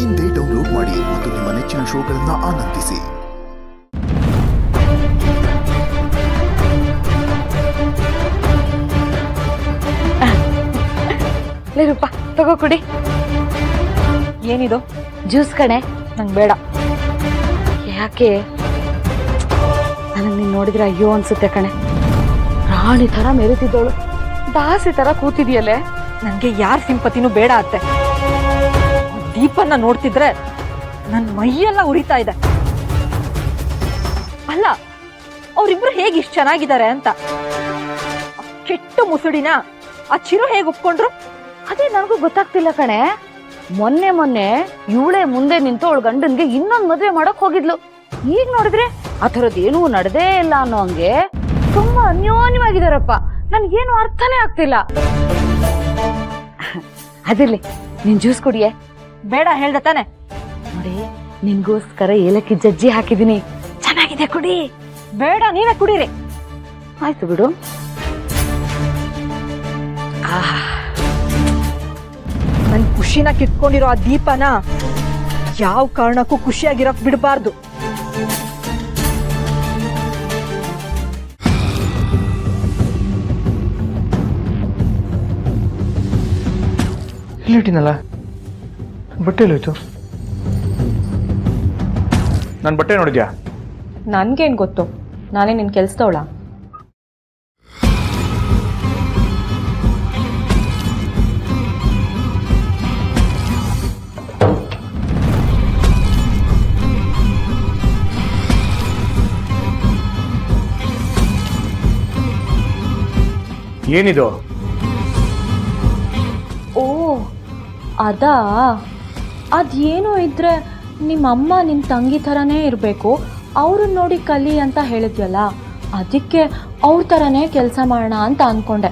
ಇಂದೇ ಡೌನ್ಲೋಡ್ ಮಾಡಿ ಮತ್ತು ನಿಮ್ಮ ನೆಚ್ಚಿನ ಶೋಗಳನ್ನು ಆನಂದಿಸಿ. ರೂಪ ತಗೋ ಕುಡಿ. ಏನಿದು? ಜ್ಯೂಸ್ ಕಣೆ. ನಂಗೆ ಬೇಡ. ಯಾಕೆ? ನನಗೆ ನೀನು ನೋಡಿದ್ರೆ ಅಯ್ಯೋ ಅನ್ಸುತ್ತೆ ಕಣೆ. ರಾಣಿ ತರ ಮೆರೆತಿದ್ದವಳು ದಾಸಿ ತರ ಕೂತಿದ್ಯಲ್ಲೇ. ನನಗೆ ಯಾರ ಸಿಂಪತಿನೂ ಬೇಡ ಅತ್ತೆ. ದೀಪನ್ನ ನೋಡ್ತಿದ್ರೆ ನನ್ನ ಮೈಯೆಲ್ಲ ಉರಿತಾ ಇದೆ. ಅಲ್ಲ, ಅವರಿಬ್ರು ಹೇಗೆ ಇಷ್ಟು ಚೆನ್ನಾಗಿದ್ದಾರೆ ಅಂತ. ಕೆಟ್ಟ ಮುಸುಡಿನ ಆ ಚಿರು ಹೇಗೆ ಒಪ್ಕೊಂಡ್ರು? ಅದೇ ನನಗೂ ಗೊತ್ತಾಗ್ತಿಲ್ಲ ಕಣೆ. ಮೊನ್ನೆ ಇವಳೆ ಮುಂದೆ ನಿಂತು ಅವಳ ಗಂಡನ್ಗೆ ಇನ್ನೊಂದು ಮದುವೆ ಮಾಡಕ್ ಹೋಗಿದ್ಲು. ಈಗ ನೋಡಿದ್ರೆ ಆ ಥರದ್ದೇನೂ ನಡೆದೇ ಇಲ್ಲ ಅನ್ನೋ ಹಂಗೆ ತುಂಬಾ ಅನ್ಯೋನ್ಯವಾಗಿದಾರಪ್ಪ. ನನ್ಗೇನು ಅರ್ಥನೇ ಆಗ್ತಿಲ್ಲ. ಅದಿರ್ಲಿ, ನೀನ್ ಜ್ಯೂಸ್ ಕುಡಿಯೇ. ಬೇಡ ಹೇಳ್ದ ತಾನೆ. ನೋಡಿ, ನಿನ್ಗೋಸ್ಕರ ಏಲಕ್ಕಿ ಜಜ್ಜಿ ಹಾಕಿದೀನಿ, ಚೆನ್ನಾಗಿದೆ, ಕುಡಿ. ಬೇಡ, ನೀವೇ ಕುಡೀರಿ. ಆಯ್ತು ಬಿಡು. ನನ್ ಖುಷಿನ ಕಿತ್ಕೊಂಡಿರೋ ಆ ದೀಪನ ಯಾವ ಕಾರಣಕ್ಕೂ ಖುಷಿಯಾಗಿರಕ್ ಬಿಡಬಾರ್ದು. ಇಲ್ಲಿಟ್ಟಿನಲ್ಲ, ಬಟ್ಟೆ ಎಲ್ಲೋಯ್ತು? ನನ್ನ ಬಟ್ಟೆ ನೋಡಿದ್ಯಾ? ನನ್ಗೇನ್ ಗೊತ್ತು, ನಾನೇ ನಿನ್ ಕೆಲ್ಸದವಳ. ಏನಿದು? ಓ, ಅದಾ? ಅದೇನೋ ಇದ್ರೆ ನಿಮ್ಮಮ್ಮ ನಿನ್ನ ತಂಗಿ ಥರನೇ ಇರಬೇಕು, ಅವ್ರನ್ನ ನೋಡಿ ಕಲಿ ಅಂತ ಹೇಳಿದ್ಯಲ್ಲ, ಅದಕ್ಕೆ ಅವ್ರ ಥರನೇ ಕೆಲಸ ಮಾಡೋಣ ಅಂತ ಅಂದ್ಕೊಂಡೆ.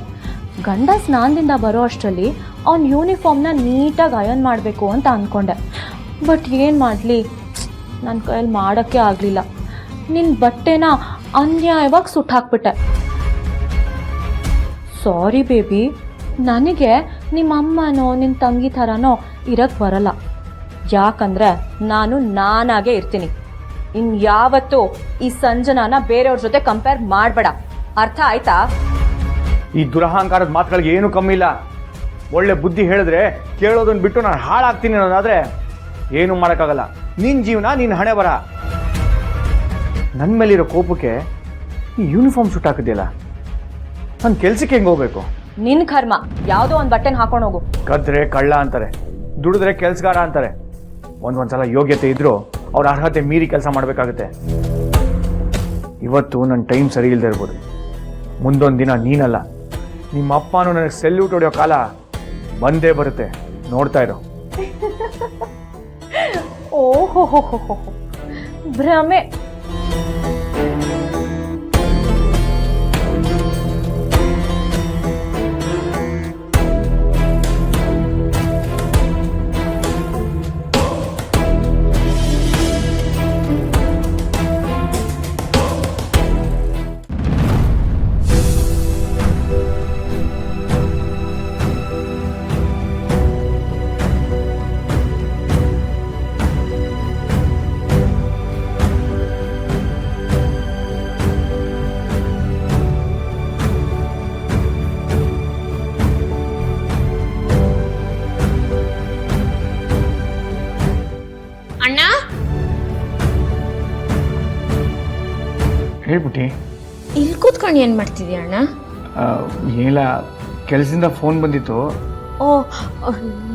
ಗಂಡ ಸ್ನಾನದಿಂದ ಬರೋ ಅಷ್ಟರಲ್ಲಿ ಅವ್ನ ಯೂನಿಫಾರ್ಮ್ನ ನೀಟಾಗಿ ಅಯನ್ ಮಾಡಬೇಕು ಅಂತ ಅಂದ್ಕೊಂಡೆ. ಬಟ್ ಏನು ಮಾಡಲಿ, ನನ್ನ ಕೈಯಲ್ಲಿ ಮಾಡೋಕ್ಕೆ ಆಗಲಿಲ್ಲ. ನಿನ್ನ ಬಟ್ಟೆನ ಅನ್ಯಾಯವಾಗಿ ಸುಟ್ಟಾಕ್ಬಿಟ್ಟೆ. ಸಾರಿ ಬೇಬಿ, ನನಗೆ ನಿಮ್ಮಮ್ಮನೋ ನಿನ್ನ ತಂಗಿ ಥರನೋ ಇರಕ್ಕೆ ಬರಲ್ಲ. ಯಾಕಂದರೆ ನಾನಾಗೇ ಇರ್ತೀನಿ. ಇನ್ಯಾವತ್ತೂ ಈ ಸಂಜನಾನ ಬೇರೆಯವ್ರ ಜೊತೆ ಕಂಪೇರ್ ಮಾಡಬೇಡ, ಅರ್ಥ ಆಯ್ತಾ? ಈ ದುರಹಂಕಾರದ ಮಾತುಗಳಿಗೆ ಏನು ಕಮ್ಮಿ ಇಲ್ಲ. ಒಳ್ಳೆ ಬುದ್ಧಿ ಹೇಳಿದ್ರೆ ಕೇಳೋದನ್ನ ಬಿಟ್ಟು ನಾನು ಹಾಳಾಗ್ತೀನಿ ಅನ್ನೋದಾದ್ರೆ ಏನು ಮಾಡೋಕ್ಕಾಗಲ್ಲ. ನಿನ್ನ ಜೀವನ ನೀನು ಹಣೆ ಬರ. ನನ್ನ ಮೇಲಿರೋ ಕೋಪಕ್ಕೆ ಈ ಯೂನಿಫಾರ್ಮ್ ಸುಟ್ಟು ಹಾಕಿದ್ಯಲ್ಲ, ನನ್ನ ಕೆಲ್ಸಕ್ಕೆ ಹೆಂಗೆ ಹೋಗ್ಬೇಕು? ನಿನ್ನ ಕರ್ಮ. ಯಾವುದೋ ಒಂದು ಬಟ್ಟೆನ ಹಾಕೊಂಡು ಹೋಗು. ಕದ್ರೆ ಕಳ್ಳ ಅಂತಾರೆ, ದುಡಿದ್ರೆ ಕೆಲ್ಸಗಾರ ಅಂತಾರೆ. ಒಂದ್ಸಲ ಯೋಗ್ಯತೆ ಇದ್ರೂ ಅವ್ರ ಅರ್ಹತೆ ಮೀರಿ ಕೆಲಸ ಮಾಡಬೇಕಾಗುತ್ತೆ. ಇವತ್ತು ನನ್ನ ಟೈಮ್ ಸರಿ ಇಲ್ಲದೆ ಇರ್ಬೋದು, ಮುಂದೊಂದು ದಿನ ನೀನಲ್ಲ, ನಿಮ್ಮ ಅಪ್ಪನೂ ನನಗೆ ಸೆಲ್ಯೂಟ್ ಹೊಡೆಯೋ ಕಾಲ ಬಂದೇ ಬರುತ್ತೆ. ನೋಡ್ತಾ ಇರೋ. ಓಹೋ, ಭ್ರಮೆ. ಅಣ್ಣ, ಹೇಳ್ಬಿಟ್ಟಿ. ಇಲ್ಲಿ ಕೂತ್ಕೊಂಡು ಏನ್ ಮಾಡ್ತಿದ್ಯಾ ಅಣ್ಣ? ಏನಿಲ್ಲ, ಕೆಲಸದಿಂದ ಫೋನ್ ಬಂದಿತ್ತು. ಓ,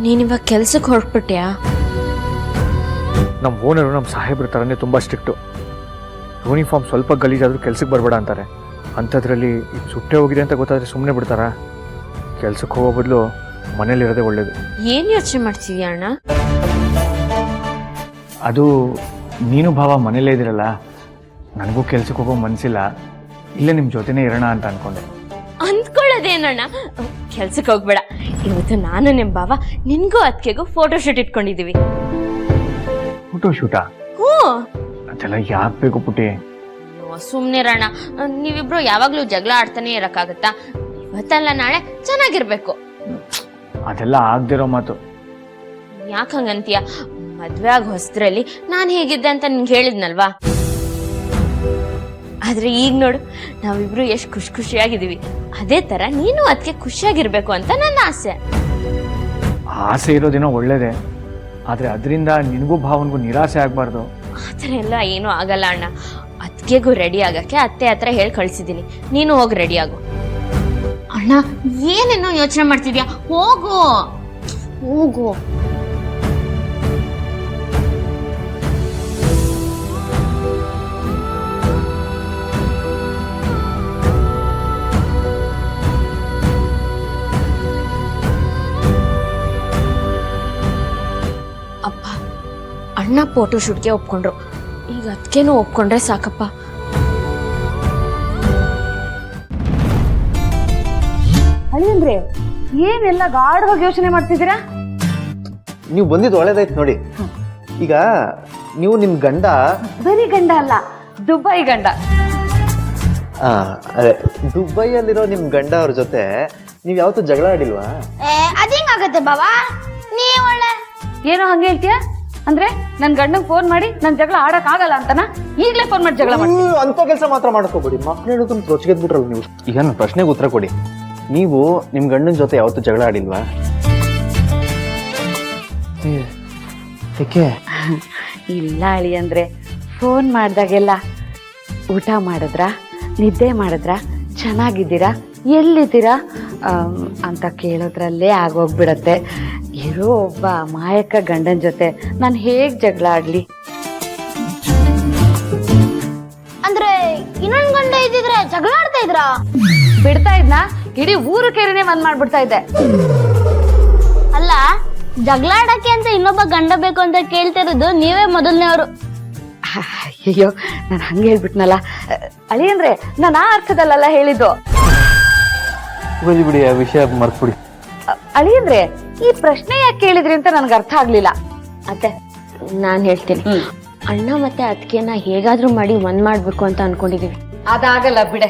ನೀನಿವಾಗ ಕೆಲ್ಸಕ್ಕೆ ಹೊರಟ್ಬಿಟ್ಯಾ? ನಮ್ಮ ಓನರು ನಮ್ಮ ಸಾಹೇಬ್ರ ಥರನೇ ತುಂಬ ಸ್ಟ್ರಿಕ್ಟು. ಯೂನಿಫಾರ್ಮ್ ಸ್ವಲ್ಪ ಗಲೀಜಾದರೂ ಕೆಲ್ಸಕ್ಕೆ ಬರಬೇಡ ಅಂತಾರೆ. ಅಂಥದ್ರಲ್ಲಿ ಇದು ಸುಟ್ಟೆ ಹೋಗಿದೆ ಅಂತ ಗೊತ್ತಾದರೆ ಸುಮ್ಮನೆ ಬಿಡ್ತಾರಾ? ಕೆಲ್ಸಕ್ಕೆ ಹೋಗೋ ಬದಲು ಮನೇಲಿರೋದೇ ಒಳ್ಳೇದು. ಏನ್ ಯೋಚನೆ ಮಾಡ್ತಿದ್ಯಾ ಅಣ್ಣ? ಅದು ನೀನು ಭಾವ ಮನೇಲೇ ಇದ್ದೀರಲ್ಲ, ನನಗೂ ಕೆಲ್ಸಕ್ಕೆ ಹೋಗೋ ಮನಸ್ಸಿಲ್ಲ, ಇಲ್ಲೇ ನಿಮ್ಮ ಜೊತೆನೇ ಇರೋಣ ಅಂತ ಅಂದ್ಕೊಂಡೆ. ಅಂದ್ಕೊಳ್ಳೋದೇನಣ್ಣ, ಕೆಲ್ಸಕ್ಕೆ ಹೋಗ್ಬೇಡ. ಇವತ್ತು ನಾನು ನಿಮ್ಮ ಭಾವ ನಿನ್ಗೂ ಅದಕ್ಕೆಗೂ ಫೋಟೋ ಶೂಟ್ ಇಟ್ಕೊಂಡಿದೀವಿ. ಫೋಟೋ ಶೂಟಾ? ಹ್ಞೂ. ಅದೆಲ್ಲ ಯಾಕೆ ಬೇಕು ಪುಟ್ಟಿ? ಸುಮ್ನೆ ರಣ್ಣ, ನೀವಿಬ್ರು ಯಾವಾಗ್ಲೂ ಜಗಳ ಆಡ್ತಾನೆ ಇರಕ್ಕಾಗತ್ತಾ? ಇವತ್ತಲ್ಲ ನಾಳೆ ಚೆನ್ನಾಗಿರ್ಬೇಕು. ಅದೆಲ್ಲ ಆಗ್ದಿರೋ ಮಾತು. ಯಾಕಂಗಂತೀಯ? ಮದ್ವೆ ಆಗ ಹೊಸದ್ರಲ್ಲಿ ನಾನು ಹೇಗಿದ್ದೆ ಅಂತ ನಿನ್ಗೆ ಹೇಳಿದ್ನಲ್ವಾ. ಆದ್ರೆ ಈಗ ನೋಡು, ನಾವಿಬ್ರು ಎಷ್ಟು ಖುಷಿಯಾಗಿದ್ದೀವಿ. ಅದೇ ತರ ನೀನು ಅದಕ್ಕೆ ಖುಷಿಯಾಗಿರ್ಬೇಕು ಅಂತ ನನ್ನ ಆಸೆ. ಆಸೆ ಇರೋದೇನೋ ಒಳ್ಳೇದೇ, ಆದ್ರೆ ಅದರಿಂದ ನಿನಗೂ ಭಾವನಿಗೂ ನಿರಾಸೆ ಆಗ್ಬಾರ್ದು. ಆ ಥರ ಎಲ್ಲ ಏನೂ ಆಗಲ್ಲ ಅಣ್ಣ. ಅದಕ್ಕೆಗೂ ರೆಡಿ ಆಗಕ್ಕೆ ಅತ್ತೆ ಹತ್ರ ಹೇಳಿ ಕಳ್ಸಿದ್ದೀನಿ. ನೀನು ಹೋಗಿ ರೆಡಿ ಆಗು. ಅಣ್ಣ ಏನೇನೋ ಯೋಚನೆ ಮಾಡ್ತಿದ್ಯಾ, ಹೋಗು ಹೋಗು. ಅಪ್ಪ, ಅಣ್ಣ ಫೋಟೋ ಶೂಟ್ಗೆ ಒಪ್ಕೊಂಡ್ರು. ಈಗ ಅದಕ್ಕೇನು ಒಪ್ಕೊಂಡ್ರೆ ಸಾಕಪ್ಪ. ಅಳಿಯಂದ್ರೆ ಏನೆಲ್ಲ ಗಾಢವಾಗಿ ಯೋಚನೆ ಮಾಡ್ತಿದ್ದೀರಾ? ನೀವು ಬಂದಿದ್ದು ಒಳ್ಳೇದಾಯ್ತು ನೋಡಿ. ಈಗ ನೀವು ನಿಮ್ಮ ಗಂಡ ಬರೀ ಗಂಡ ಅಲ್ಲ, ದುಬೈ ಗಂಡ. ಅದೇ ದುಬೈಯಲ್ಲಿರೋ ನಿಮ್ಮ ಗಂಡ ಅವ್ರ ಜೊತೆ ನೀವು ಯಾವತ್ತೂ ಜಗಳ ಆಡಿಲ್ವಾ? ಅದೇಂಗಾಗತ್ತೆ ಬಾಬಾ, ನೀ ಒಳ್ಳೆ ಏನೋ ಹಂಗೆ ಹೇಳ್ತೀಯ? ಅಂದ್ರೆ ನನ್ ಗಂಡಂಗ್ ಫೋನ್ ಮಾಡಿ ನನ್ ಜಗಳ ಆಡಕ್ ಆಗಲ್ಲ ಅಂತನ ಈಗ್ಲೇ ಫೋನ್ ಮಾಡಿ ಜಗಳ ಮಾಡಿ ಅಂತ ಕೆಲಸ ಮಾತ್ರ ಮಾಡ್ಕೋಬೇಡಿ. ಮಕ್ಳು ಹೇಳೋದನ್ನ ರೊಚ್ಚಿಗೆದ್ಬಿಟ್ರಲ್ಲ ನೀವು. ಈಗ ನನ್ನ ಪ್ರಶ್ನೆಗೆ ಉತ್ತರ ಕೊಡಿ. ನೀವು ನಿಮ್ಮ ಗಂಡನ ಜೊತೆ ಯಾವತ್ತೂ ಜಗಳ ಆಡಿಲ್ವಾ? ಏಕೆ? ಇಲ್ಲ ಅಳಿಯಂದ್ರೆ, ಫೋನ್ ಮಾಡ್ದಾಗೆಲ್ಲ ಊಟ ಮಾಡಿದ್ರಾ, ನಿದ್ದೆ ಮಾಡಿದ್ರಾ, ಚೆನ್ನಾಗಿದ್ದೀರಾ, ಎಲ್ಲಿದ್ದೀರಾ ಅಂತ ಕೇಳೋದ್ರಲ್ಲೇ ಆಗೋಗ್ಬಿಡತ್ತೆ. ಇರೋ ಒಬ್ಬ ಮಾಯಕ ಗಂಡನ ಜೊತೆ ನಾನು ಹೇಗ್ ಜಗಳ ಆಡ್ಲಿ? ಅಂದ್ರೆ ಇನ್ನೊಂದ್ ಗಂಡ ಇದ್ದಿದ್ರೆ ಜಗಳ ಆಡ್ತಾ ಇದ್ರ? ಬಿಡ್ತಾ ಇದ್ನಾ? ಇಡೀ ಊರು ಕೇರಿನೇ ಬಂದ್ ಮಾಡ್ಬಿಡ್ತಾ ಇದ್ದೆ. ಅಲ್ಲ, ಜಗಳ ಆಡಕ್ಕೆ ಅಂತ ಇನ್ನೊಬ್ಬ ಗಂಡ ಬೇಕು ಅಂತ ಕೇಳ್ತಿರೋದು ನೀವೇ ಮೊದಲನೇವರು. ಅಯ್ಯೋ, ನಾನು ಹಂಗೆ ಹೇಳ್ಬಿಟ್ನಲ್ಲ ಅಳಿಯಂದ್ರೆ, ನಾನು ಆ ಅರ್ಥದಲ್ಲ ಹೇಳಿದ್ದು. ಬಿಡಿ, ಆ ವಿಷಯ ಮರ್ತ್ಬಿಡಿ. ಅಳಿಯಂದ್ರೆ, ಈ ಪ್ರಶ್ನೆ ಯಾಕೆ ಕೇಳಿದ್ರಿ ಅಂತ ನನ್ಗೆ ಅರ್ಥ ಆಗ್ಲಿಲ್ಲ. ಅತ್ತೆ, ನಾನ್ ಹೇಳ್ತೀನಿ. ಅಣ್ಣ ಮತ್ತೆ ಅದಕ್ಕೆನ ಹೇಗಾದ್ರೂ ಮಾಡಿ ಒಂದ್ ಮಾಡ್ಬೇಕು ಅಂತ ಅನ್ಕೊಂಡಿದೀವಿ. ಅದಾಗಲ್ಲ ಬಿಡೆ.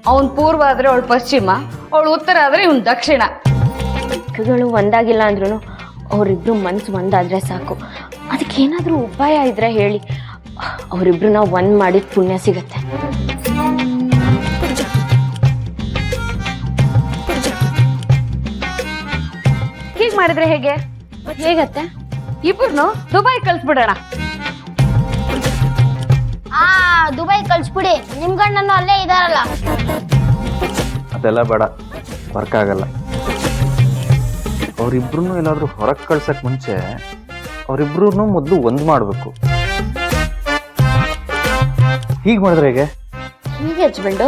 ಅವನ್ ಪೂರ್ವ ಆದ್ರೆ ಅವಳು ಪಶ್ಚಿಮ, ಅವಳು ಉತ್ತರ ಆದ್ರೆ ಇವನ್ ದಕ್ಷಿಣ. ದಿಕ್ಕುಗಳು ಒಂದಾಗಿಲ್ಲ ಅಂದ್ರೂ ಅವ್ರಿಬ್ರು ಮನ್ಸು ಒಂದಾದ್ರೆ ಸಾಕು. ಅದಕ್ಕೇನಾದ್ರೂ ಉಪಾಯ ಇದ್ರೆ ಹೇಳಿ, ಅವರಿಬ್ರು ನಾವು ಒಂದ್ ಮಾಡಿದ ಪುಣ್ಯ ಸಿಗತ್ತೆ. ಹೀಗ್ ಮಾಡಿದ್ರೆ ಹೇಗೆ? ಹೇಗತ್ತೆ? ಇಬ್ಬರನ್ನು ದುಬೈ ಕಳ್ಸ್ಬಿಡೋಣ. ದುಬೈ ಕಳ್ಸ್ಬಿಡಿ, ನಿಮ್ ಗಂಡನ್ನು ಅಲ್ಲೇ ಇದಾರಲ್ಲ. ಅದೆಲ್ಲ ಬೇಡ, ವರ್ಕ್ ಆಗಲ್ಲ. ಅವರಿಬ್ರು ಎಲ್ಲಾದ್ರೂ ಹೊರಗೆ ಕಳ್ಸಕ್ ಮುಂಚೆ ಅವರಿಬ್ರು ಮೊದಲು ಒಂದ್ ಮಾಡ್ಬೇಕು. ಹೀಗ್ ಮಾಡಿದ್ರೆ ಹೇಗೆ? ಹೀಗೆ ಹಚ್ಬಿಟ್ಟು